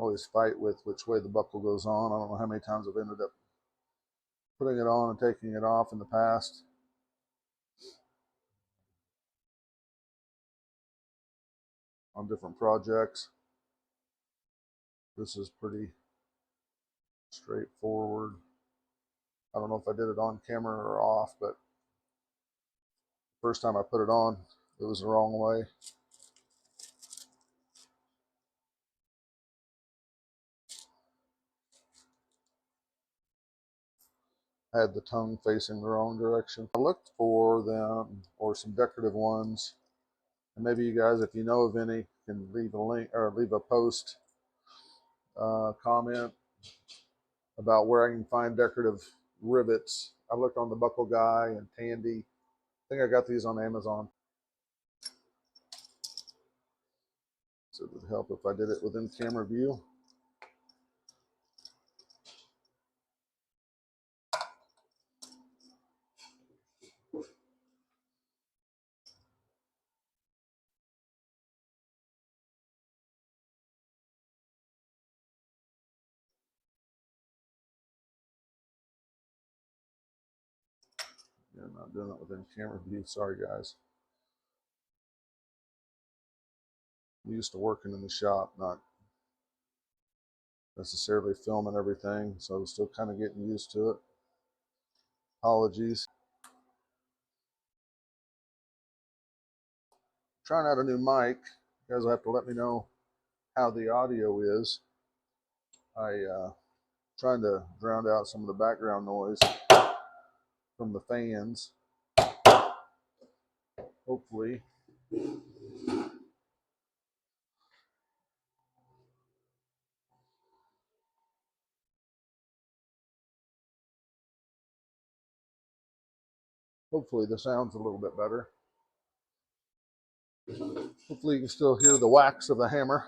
always fight with which way the buckle goes on. I don't know how many times I've ended up putting it on and taking it off in the past. On different projects. This is pretty straightforward. I don't know if I did it on camera or off, but first time I put it on, it was the wrong way. I had the tongue facing the wrong direction. I looked for them, or some decorative ones, and maybe you guys, if you know of any, can leave a link or leave a post comment about where I can find decorative rivets. I looked on the Buckle Guy and Tandy. I think I got these on Amazon. So it would help if I did it within camera view. Yeah, I'm not doing it within camera view. Sorry, guys. I'm used to working in the shop, not necessarily filming everything, so I'm still kind of getting used to it. Apologies. Trying out a new mic. You guys will have to let me know how the audio is. Trying to drown out some of the background noise from the fans. Hopefully. Hopefully the sound's a little bit better. Hopefully you can still hear the whacks of the hammer.